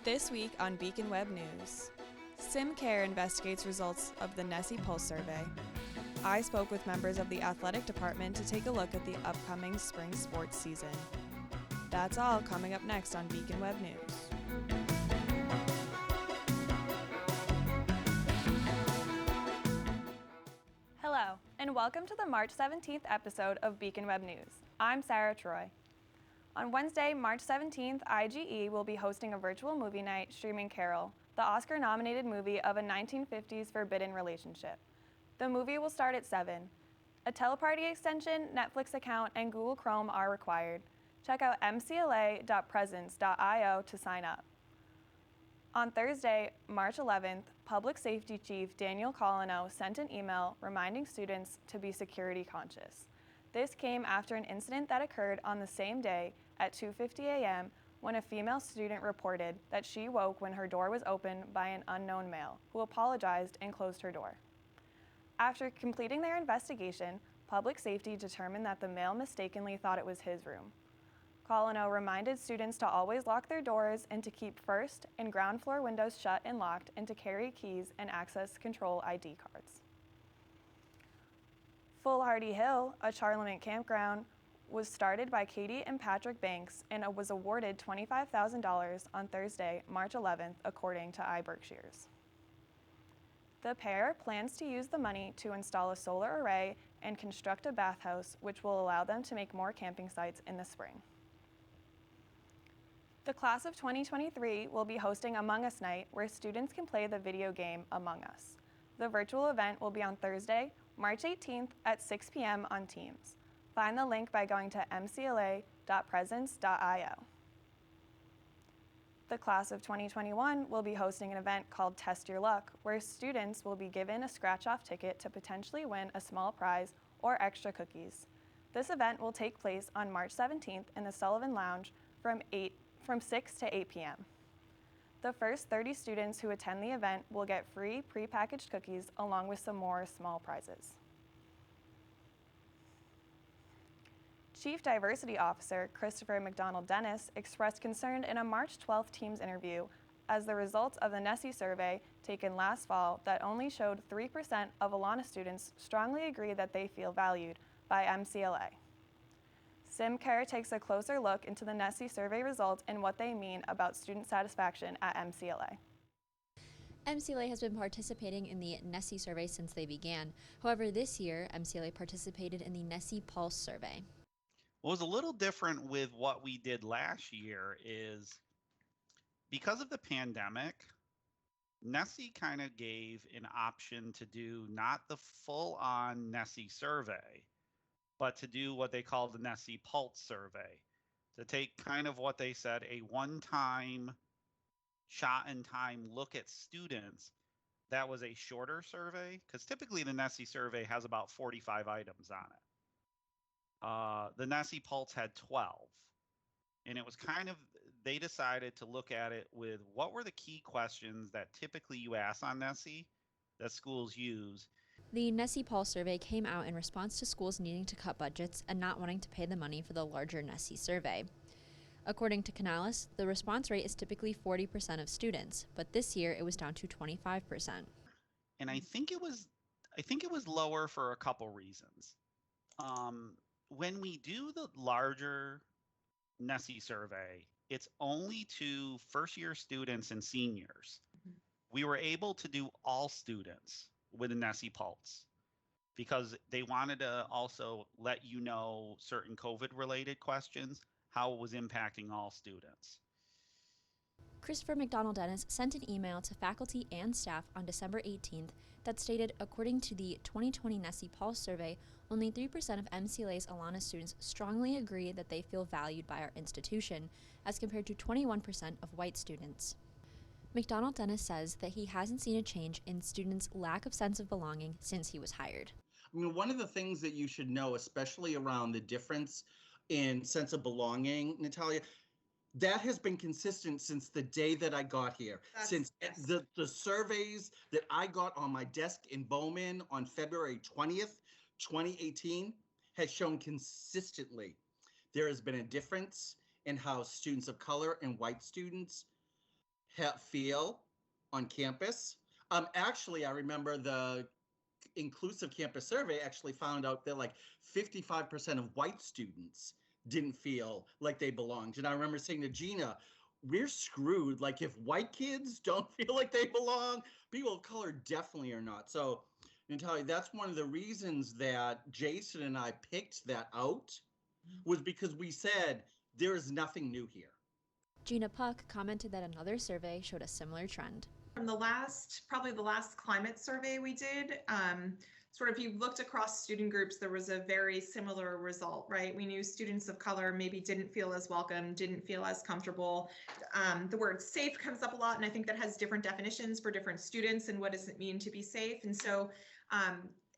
This week on Beacon Web News, Sym Kehr investigates results of the NSSE Pulse Survey. I spoke with members of the athletic department to take a look at the upcoming spring sports season. That's all coming up next on Beacon Web News. Hello, and welcome to the March 17th episode of Beacon Web News. I'm Sara Troy. On Wednesday, March 17th, IGE will be hosting a virtual movie night streaming Carol, the Oscar-nominated movie of a 1950s forbidden relationship. The movie will start at 7. A Teleparty extension, Netflix account, and Google Chrome are required. Check out mcla.presence.io to sign up. On Thursday, March 11th, Public Safety Chief Daniel Colino sent an email reminding students to be security conscious. This came after an incident that occurred on the same day at 2:50 a.m. when a female student reported that she woke when her door was opened by an unknown male who apologized and closed her door. After completing their investigation, Public Safety determined that the male mistakenly thought it was his room. Colino reminded students to always lock their doors and to keep first and ground floor windows shut and locked and to carry keys and access control ID cards. Foolhardy Hill, a Charlemont campground, was started by Katie and Patrick Banks and was awarded $25,000 on Thursday, March 11th, according to iBerkshires. The pair plans to use the money to install a solar array and construct a bathhouse, which will allow them to make more camping sites in the spring. The class of 2023 will be hosting Among Us Night, where students can play the video game Among Us. The virtual event will be on Thursday, March 18th at 6 p.m. on Teams. Find the link by going to mcla.presence.io. The class of 2021 will be hosting an event called Test Your Luck, where students will be given a scratch-off ticket to potentially win a small prize or extra cookies. This event will take place on March 17th in the Sullivan Lounge from 6 to 8 p.m. The first 30 students who attend the event will get free prepackaged cookies along with some more small prizes. Chief Diversity Officer Christopher Macdonald-Dennis expressed concern in a March 12th Teams interview as the results of the NSSE Survey taken last fall that only showed 3% of Alana students strongly agree that they feel valued by MCLA. Sym Kehr takes a closer look into the NSSE Survey results and what they mean about student satisfaction at MCLA. MCLA has been participating in the NSSE Survey since they began. However, this year, MCLA participated in the NSSE Pulse Survey. What was a little different with what we did last year is because of the pandemic, NSSE kind of gave an option to do not the full-on NSSE survey, but to do what they call the NSSE Pulse survey, to take kind of what they said, a one-time shot in time look at students. That was a shorter survey, because typically the NSSE survey has about 45 items on it. The NSSE Pulse had 12. And it was kind of, they decided to look at it with what were the key questions that typically you ask on NSSE that schools use. The NSSE Pulse survey came out in response to schools needing to cut budgets and not wanting to pay the money for the larger NSSE survey. According to Canales, the response rate is typically 40% of students, but this year it was down to 25%. And I think it was lower for a couple reasons. When we do the larger NSSE survey, it's only to first-year students and seniors. We were able to do all students with a NSSE Pulse because they wanted to also let you know certain COVID-related questions, how it was impacting all students. Christopher Macdonald-Dennis sent an email to faculty and staff on December 18th that stated, according to the 2020 NSSE Pulse survey, only 3% of MCLA's Alana students strongly agree that they feel valued by our institution, as compared to 21% of white students. Macdonald-Dennis says that he hasn't seen a change in students' lack of sense of belonging since he was hired. I mean, one of the things that you should know, especially around the difference in sense of belonging, Natalia, that has been consistent since the day that I got here. Since the surveys that I got on my desk in Bowman on February 20th, 2018, has shown consistently there has been a difference in how students of color and white students feel on campus. Actually, I remember the inclusive campus survey actually found out that like 55% of white students didn't feel like they belonged. And I remember saying to Gina, we're screwed. Like if white kids don't feel like they belong, people of color definitely are not. So Natalia, that's one of the reasons that Jason and I picked that out, was because we said there is nothing new here. Gina Puck commented that another survey showed a similar trend. From probably the last climate survey we did, sort of if you looked across student groups, there was a very similar result, right? We knew students of color maybe didn't feel as welcome, didn't feel as comfortable. The word safe comes up a lot, and I think that has different definitions for different students and what does it mean to be safe. And so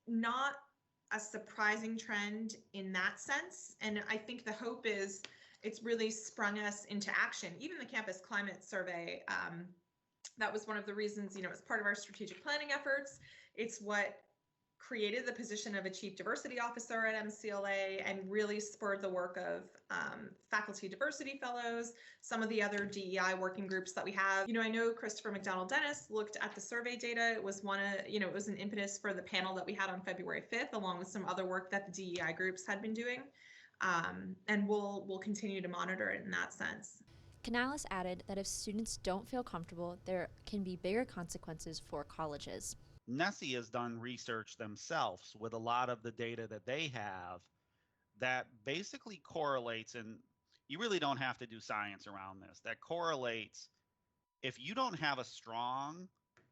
not a surprising trend in that sense. And I think the hope is it's really sprung us into action. Even the campus climate survey, that was one of the reasons, it's part of our strategic planning efforts. It's what created the position of a chief diversity officer at MCLA and really spurred the work of faculty diversity fellows, some of the other DEI working groups that we have. I know Christopher Macdonald-Dennis looked at the survey data. It was it was an impetus for the panel that we had on February 5th, along with some other work that the DEI groups had been doing. And we'll continue to monitor it in that sense. Canales added that if students don't feel comfortable, there can be bigger consequences for colleges. NSSE has done research themselves with a lot of the data that they have that basically correlates, and you really don't have to do science around this, that correlates if you don't have a strong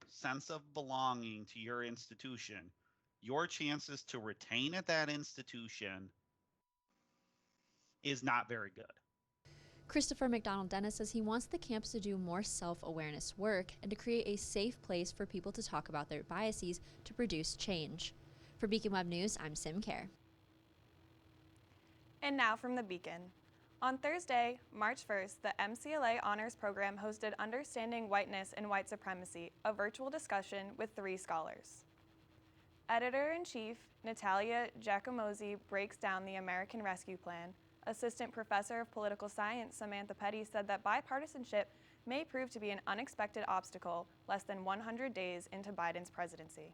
sense of belonging to your institution, your chances to retain at that institution is not very good. Christopher Macdonald-Dennis says he wants the campus to do more self-awareness work and to create a safe place for people to talk about their biases to produce change. For Beacon Web News, I'm Sym Kehr. And now from the Beacon. On Thursday, March 1st, the MCLA Honors Program hosted Understanding Whiteness and White Supremacy, a virtual discussion with 3 scholars. Editor-in-Chief Natalia Giacomozzi breaks down the American Rescue Plan. Assistant Professor of Political Science Samantha Petty said that bipartisanship may prove to be an unexpected obstacle less than 100 days into Biden's presidency.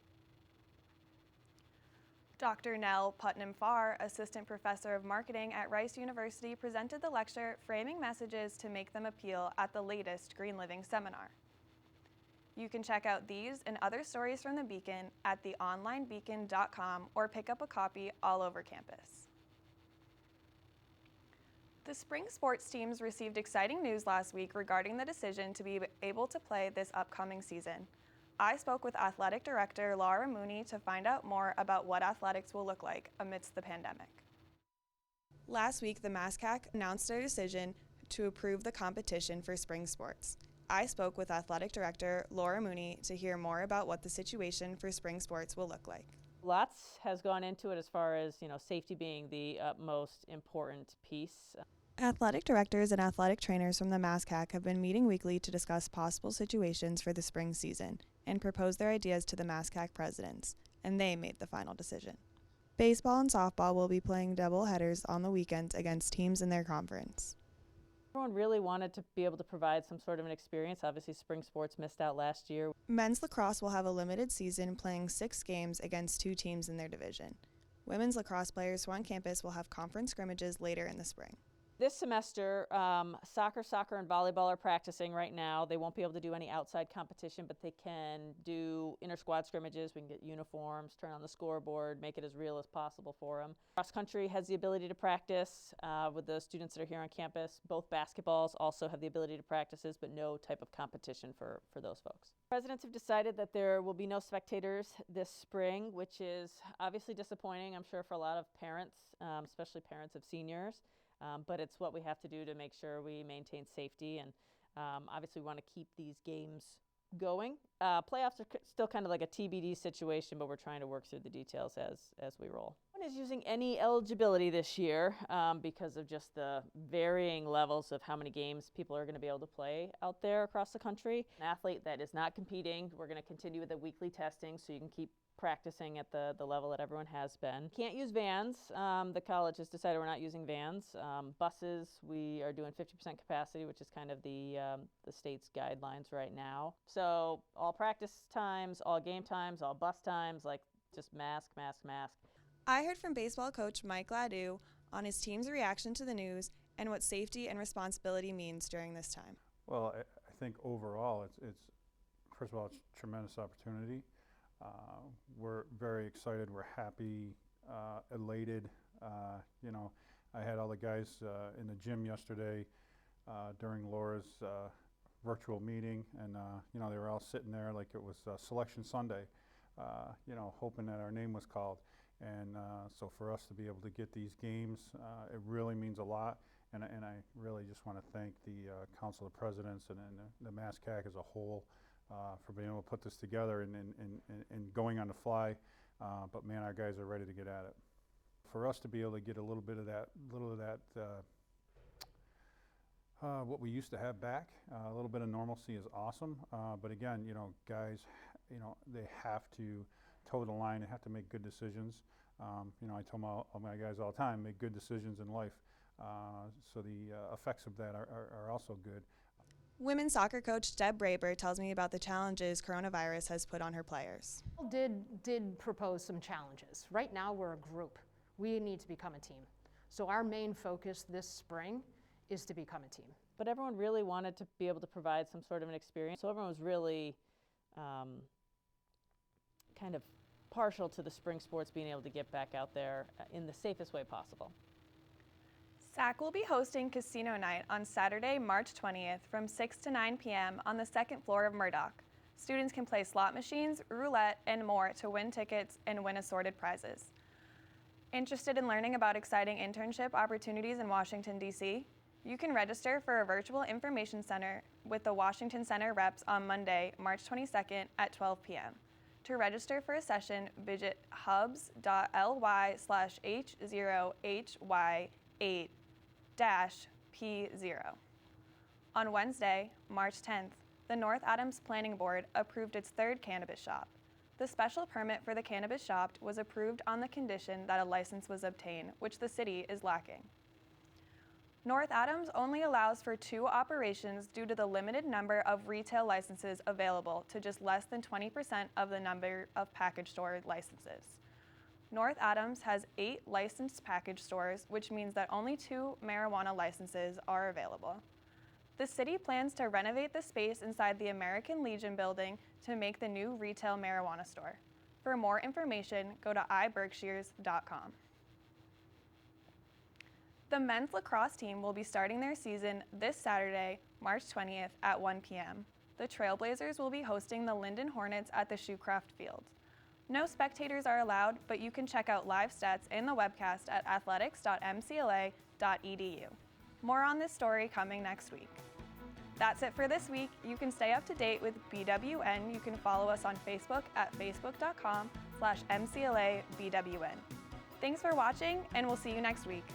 Dr. Nell Putnam-Farr, Assistant Professor of Marketing at Rice University, presented the lecture Framing Messages to Make Them Appeal at the latest Green Living seminar. You can check out these and other stories from the Beacon at theonlinebeacon.com or pick up a copy all over campus. The spring sports teams received exciting news last week regarding the decision to be able to play this upcoming season. I spoke with Athletic Director Laura Mooney to find out more about what athletics will look like amidst the pandemic. Last week, the MASCAC announced their decision to approve the competition for spring sports. I spoke with Athletic Director Laura Mooney to hear more about what the situation for spring sports will look like. Lots has gone into it as far as, safety being the most important piece. Athletic directors and athletic trainers from the MASCAC have been meeting weekly to discuss possible situations for the spring season and propose their ideas to the MASCAC presidents, and they made the final decision. Baseball and softball will be playing double headers on the weekends against teams in their conference. Everyone really wanted to be able to provide some sort of an experience. Obviously, spring sports missed out last year. Men's lacrosse will have a limited season playing 6 games against 2 teams in their division. Women's lacrosse players who are on campus will have conference scrimmages later in the spring. This semester, soccer, and volleyball are practicing right now. They won't be able to do any outside competition, but they can do inter-squad scrimmages. We can get uniforms, turn on the scoreboard, make it as real as possible for them. Cross country has the ability to practice with the students that are here on campus. Both basketballs also have the ability to practice, but no type of competition for those folks. Presidents have decided that there will be no spectators this spring, which is obviously disappointing, I'm sure, for a lot of parents, especially parents of seniors. But it's what we have to do to make sure we maintain safety, and obviously we want to keep these games going. Playoffs are still kind of like a TBD situation, but we're trying to work through the details as we roll. is using any eligibility this year because of just the varying levels of how many games people are going to be able to play out there across the country. An athlete that is not competing, we're going to continue with the weekly testing so you can keep practicing at the level that everyone has been. Can't use vans. The college has decided we're not using vans. Buses, we are doing 50% capacity, which is kind of the state's guidelines right now. So all practice times, all game times, all bus times, like just mask, mask, mask. I heard from baseball coach Mike Ladew on his team's reaction to the news and what safety and responsibility means during this time. Well, I think overall, it's first of all, it's a tremendous opportunity. We're very excited. We're happy, elated. You know, I had all the guys in the gym yesterday during Laura's virtual meeting, and you know, they were all sitting there like it was Selection Sunday. You know, hoping that our name was called. And so for us to be able to get these games, it really means a lot. And I really just want to thank the Council of Presidents and the MASCAC as a whole for being able to put this together and going on the fly. But man, our guys are ready to get at it. For us to be able to get a little of that what we used to have back, a little bit of normalcy is awesome. But again, you know, guys, you know, they have to toe the line. They have to make good decisions. You know, I tell all my guys all the time, make good decisions in life. So the effects of that are also good. Women's soccer coach Deb Braber tells me about the challenges coronavirus has put on her players. Did propose some challenges. Right now we're a group. We need to become a team. So our main focus this spring is to become a team. But everyone really wanted to be able to provide some sort of an experience. So everyone was really kind of partial to the spring sports being able to get back out there in the safest way possible. SAC will be hosting Casino Night on Saturday, March 20th from 6 to 9 p.m. on the second floor of Murdoch. Students can play slot machines, roulette, and more to win tickets and win assorted prizes. Interested in learning about exciting internship opportunities in Washington, D.C.? You can register for a virtual information center with the Washington Center reps on Monday, March 22nd at 12 p.m. To register for a session, visit hubs.ly/H0HY8-P0. On Wednesday, March 10th, the North Adams Planning Board approved its third cannabis shop. The special permit for the cannabis shop was approved on the condition that a license was obtained, which the city is lacking. North Adams only allows for 2 operations due to the limited number of retail licenses available to just less than 20% of the number of package store licenses. North Adams has 8 licensed package stores, which means that only 2 marijuana licenses are available. The city plans to renovate the space inside the American Legion building to make the new retail marijuana store. For more information, go to iberkshires.com. The men's lacrosse team will be starting their season this Saturday, March 20th at 1 p.m. The Trailblazers will be hosting the Linden Hornets at the Shoecraft Field. No spectators are allowed, but you can check out live stats in the webcast at athletics.mcla.edu. More on this story coming next week. That's it for this week. You can stay up to date with BWN. You can follow us on Facebook at facebook.com/MCLABWN. Thanks for watching, and we'll see you next week.